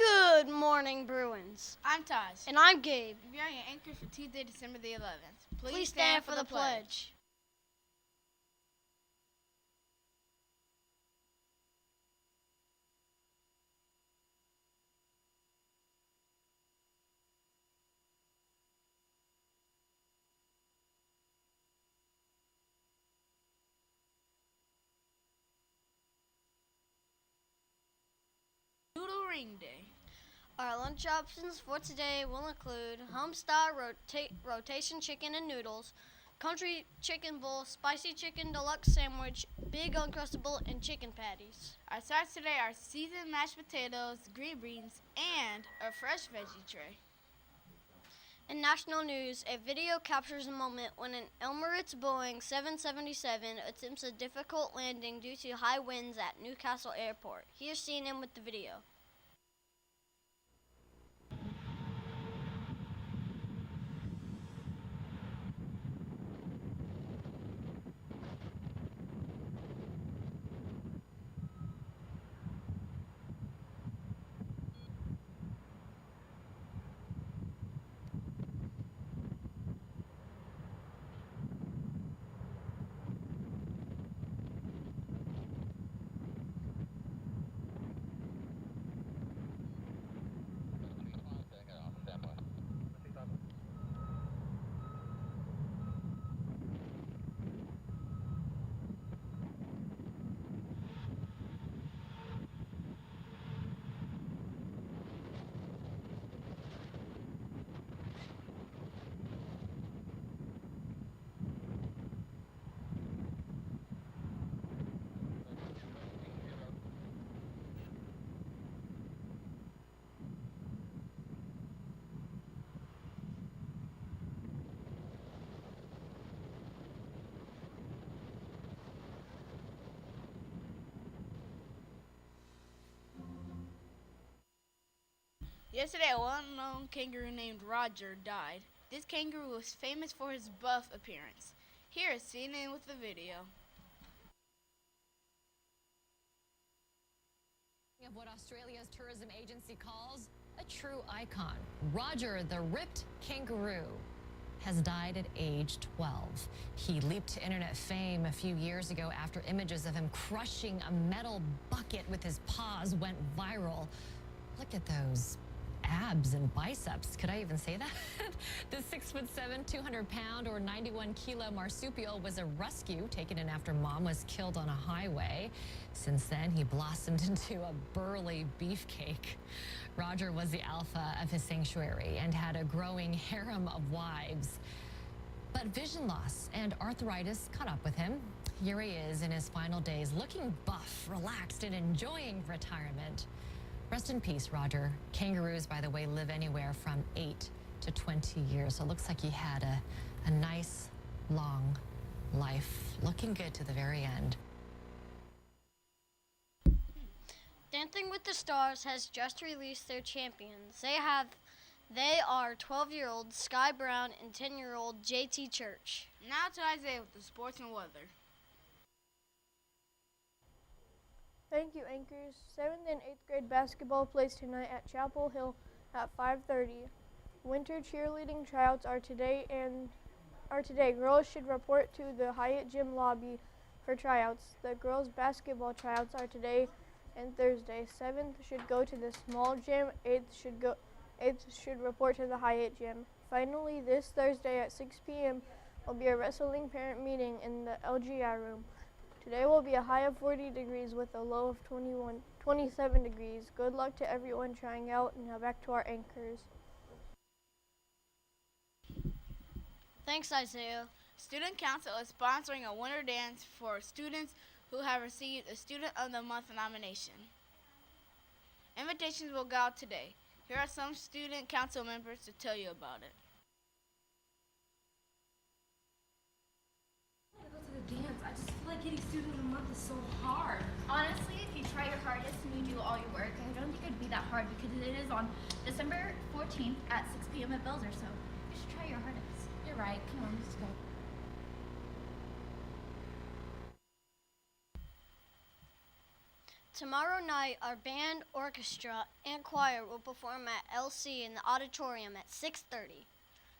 Good morning, Bruins. I'm Taj. And I'm Gabe. We are your anchors for Tuesday, December the 11th. Please stand for the pledge. Noodle Ring Day. Our lunch options for today will include home-style rotation chicken and noodles, country chicken bowl, spicy chicken deluxe sandwich, big uncrustable, and chicken patties. Our sides today are seasoned mashed potatoes, green beans, and a fresh veggie tray. In national news, a video captures a moment when an Emirates Boeing 777 attempts a difficult landing due to high winds at Newcastle Airport. Here's CNN with the video. Yesterday, a well-known kangaroo named Roger died. This kangaroo was famous for his buff appearance. Here is CNN with the video. Of what Australia's tourism agency calls a true icon. Roger, the ripped kangaroo, has died at age 12. He leaped to internet fame a few years ago after images of him crushing a metal bucket with his paws went viral. Look at those abs and biceps. Could I even say that? The 6'7", 200-pound or 91-kilo marsupial was a rescue taken in after mom was killed on a highway. Since then, he blossomed into a burly beefcake. Roger was the alpha of his sanctuary and had a growing harem of wives. But vision loss and arthritis caught up with him. Here he is in his final days, looking buff, relaxed, and enjoying retirement. Rest in peace, Roger. Kangaroos, by the way, live anywhere from 8 to 20 years. So it looks like he had a nice, long life, looking good to the very end. Dancing with the Stars has just released their champions. They are 12-year-old Sky Brown and 10-year-old JT Church. Now to Isaiah with the sports and weather. Thank you, anchors. 7th and 8th grade basketball plays tonight at Chapel Hill at 5:30. Winter cheerleading tryouts are today. Girls should report to the Hyatt Gym lobby for tryouts. The girls' basketball tryouts are today and Thursday. 7th should go to the small gym. 8th should report to the Hyatt Gym. Finally, this Thursday at 6 p.m. will be a wrestling parent meeting in the LGI room. Today will be a high of 40 degrees with a low of 27 degrees. Good luck to everyone trying out. Now back to our anchors. Thanks, Isaiah. Student Council is sponsoring a winter dance for students who have received a Student of the Month nomination. Invitations will go out today. Here are some Student Council members to tell you about it. Dance. I just feel like getting Student of the Month is so hard. Honestly, if you try your hardest and you do all your work, I don't think it'd be that hard because it is on December 14th at 6 p.m. at Belzer, so you should try your hardest. You're right. Come on, let's go. Tomorrow night, our band, orchestra, and choir will perform at LC in the auditorium at 6:30.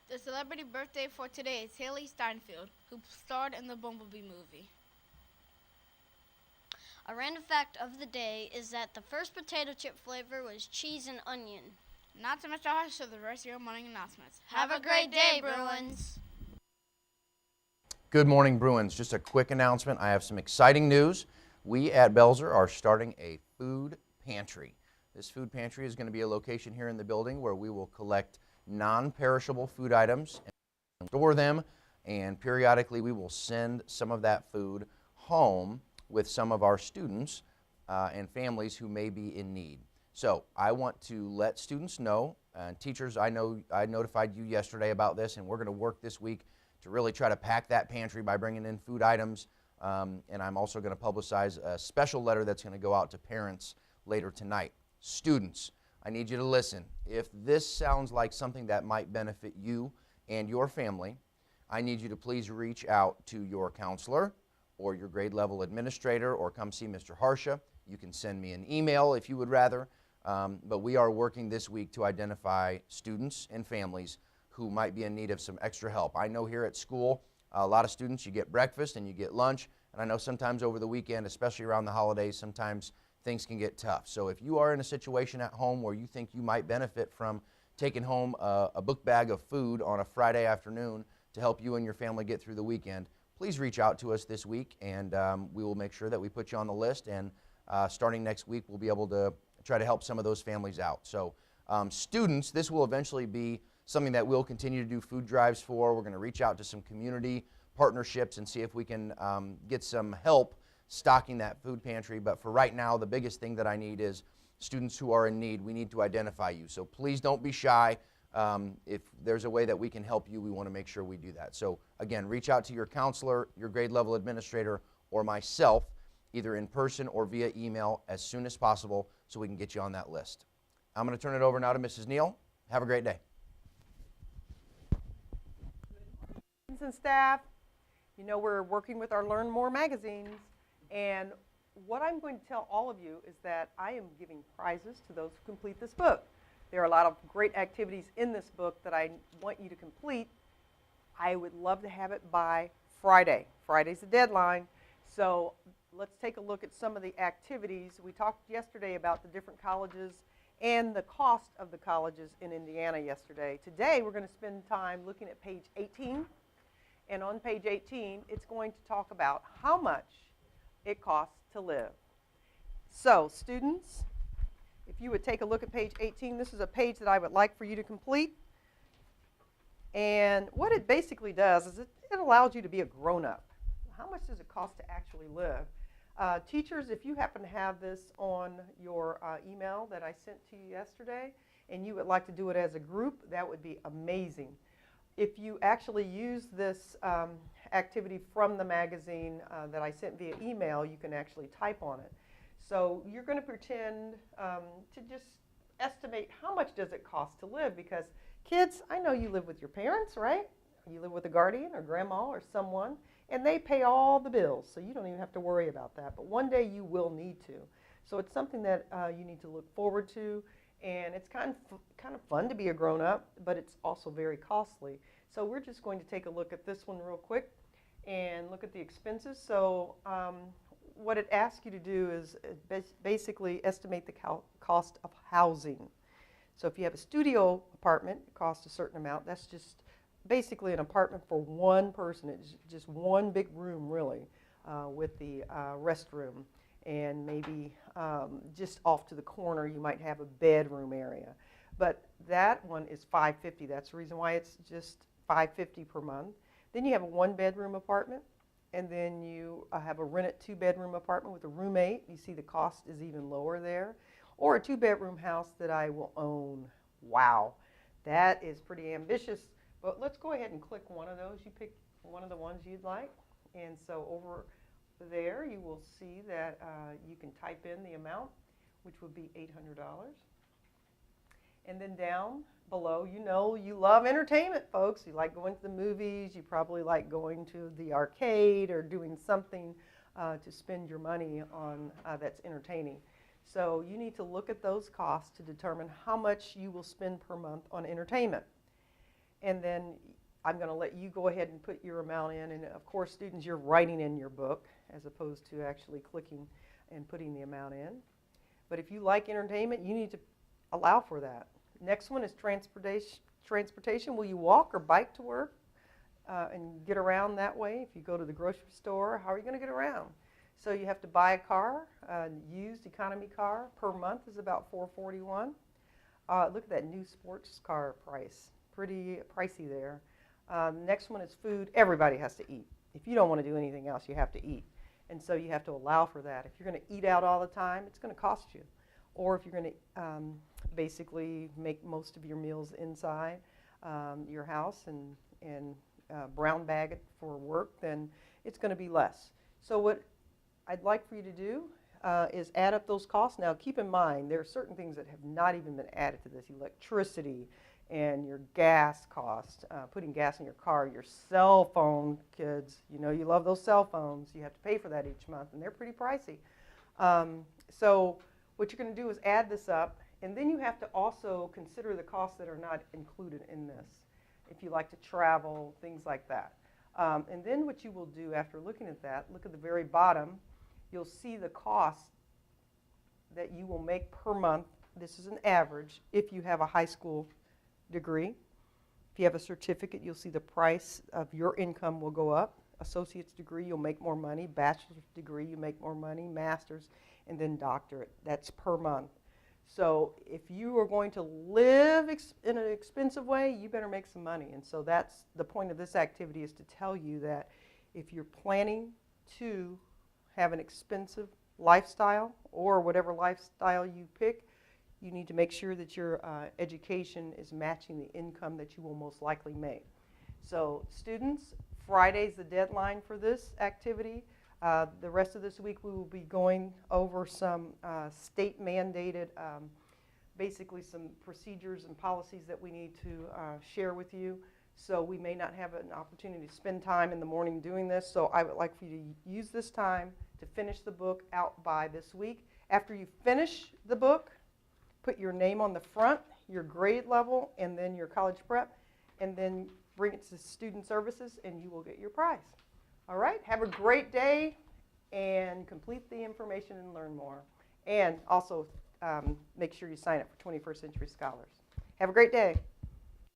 The celebrity birthday for today is Haley Steinfeld, who starred in the Bumblebee movie. A random fact of the day is that the first potato chip flavor was cheese and onion. Not to Mr. Hush to the rest of your morning announcements. Have a great day, Bruins. Good morning, Bruins. Just a quick announcement. I have some exciting news. We at Belzer are starting a food pantry. This food pantry is going to be a location here in the building where we will collect non-perishable food items and store them, and periodically we will send some of that food home with some of our students and families who may be in need. So I want to let students know, and teachers, I know I notified you yesterday about this, and we're going to work this week to really try to pack that pantry by bringing in food items. And I'm also going to publicize a special letter that's going to go out to parents later tonight. Students, I need you to listen. If this sounds like something that might benefit you and your family, I need you to please reach out to your counselor or your grade level administrator, or come see Mr. Harsha. You can send me an email if you would rather. But we are working this week to identify students and families who might be in need of some extra help. I know here at school, a lot of students, you get breakfast and you get lunch, and I know sometimes over the weekend, especially around the holidays, sometimes things can get tough. So if you are in a situation at home where you think you might benefit from taking home a book bag of food on a Friday afternoon to help you and your family get through the weekend, please reach out to us this week, and we will make sure that we put you on the list, and starting next week, we'll be able to try to help some of those families out. So students, this will eventually be something that we'll continue to do food drives for. We're going to reach out to some community partnerships and see if we can get some help stocking that food pantry. But for right now, the biggest thing that I need is students who are in need. We need to identify you. So please don't be shy. If there's a way that we can help you, we want to make sure we do that. So again, reach out to your counselor, your grade level administrator, or myself, either in person or via email as soon as possible so we can get you on that list. I'm going to turn it over now to Mrs. Neal. Have a great day. And staff, you know, we're working with our Learn More magazines, and what I'm going to tell all of you is that I am giving prizes to those who complete this book. There are a lot of great activities in this book that I want you to complete. I would love to have it by Friday. Friday's the deadline, so let's take a look at some of the activities. We talked yesterday about the different colleges and the cost of the colleges in Indiana yesterday. Today we're going to spend time looking at page 18. And on page 18, it's going to talk about how much it costs to live. So, students, if you would take a look at page 18, this is a page that I would like for you to complete. And what it basically does is it allows you to be a grown-up. How much does it cost to actually live? Teachers, if you happen to have this on your email that I sent to you yesterday, and you would like to do it as a group, that would be amazing. If you actually use this activity from the magazine that I sent via email, you can actually type on it. So you're going to pretend to just estimate how much does it cost to live, because kids, I know you live with your parents, right? You live with a guardian or grandma or someone, and they pay all the bills, so you don't even have to worry about that. But one day you will need to. So it's something that you need to look forward to. And it's kind of fun to be a grown-up, but it's also very costly. So we're just going to take a look at this one real quick and look at the expenses. So what it asks you to do is basically estimate the cost of housing. So if you have a studio apartment, it costs a certain amount. That's just basically an apartment for one person. It's just one big room, really, with the restroom. And maybe just off to the corner you might have a bedroom area. But that one is $550. That's the reason why it's just $550 per month. Then you have a one-bedroom apartment, and then you have a rented two-bedroom apartment with a roommate. You see the cost is even lower there. Or a two-bedroom house that I will own. Wow, that is pretty ambitious. But let's go ahead and click one of those. You pick one of the ones you'd like. And so over there you will see that you can type in the amount, which would be $800. And then down below, you know you love entertainment, folks. You like going to the movies. You probably like going to the arcade or doing something to spend your money on that's entertaining. So you need to look at those costs to determine how much you will spend per month on entertainment. And then I'm going to let you go ahead and put your amount in. And of course, students, you're writing in your book as opposed to actually clicking and putting the amount in. But if you like entertainment, you need to allow for that. Next one is transportation. Will you walk or bike to work and get around that way? If you go to the grocery store, how are you going to get around? So you have to buy a car, a used economy car per month is about $441. Look at that new sports car price, pretty pricey there. Next one is food. Everybody has to eat. If you don't want to do anything else, you have to eat. And so you have to allow for that. If you're going to eat out all the time, it's going to cost you. Or if you're going to basically make most of your meals inside your house and brown bag it for work, then it's going to be less. So what I'd like for you to do is add up those costs. Now keep in mind there are certain things that have not even been added to this. Electricity and your gas cost, putting gas in your car, your cell phone, kids, you know you love those cell phones. You have to pay for that each month and they're pretty pricey. So what you're going to do is add this up, and then you have to also consider the costs that are not included in this. If you like to travel, things like that. And then what you will do after looking at that, look at the very bottom, you'll see the cost that you will make per month. This is an average if you have a high school degree. If you have a certificate, you'll see the price of your income will go up. Associate's degree, you'll make more money. Bachelor's degree, you make more money. Master's, and then doctorate. That's per month. So if you are going to live in an expensive way, you better make some money. And so that's the point of this activity, is to tell you that if you're planning to have an expensive lifestyle or whatever lifestyle you pick, you need to make sure that your education is matching the income that you will most likely make. So students, Friday's the deadline for this activity. The rest of this week we will be going over some state mandated, basically some procedures and policies that we need to share with you. So we may not have an opportunity to spend time in the morning doing this. So I would like for you to use this time to finish the book out by this week. After you finish the book, put your name on the front, your grade level, and then your college prep, and then bring it to student services and you will get your prize. All right, have a great day and complete the information and learn more. And also make sure you sign up for 21st Century Scholars. Have a great day.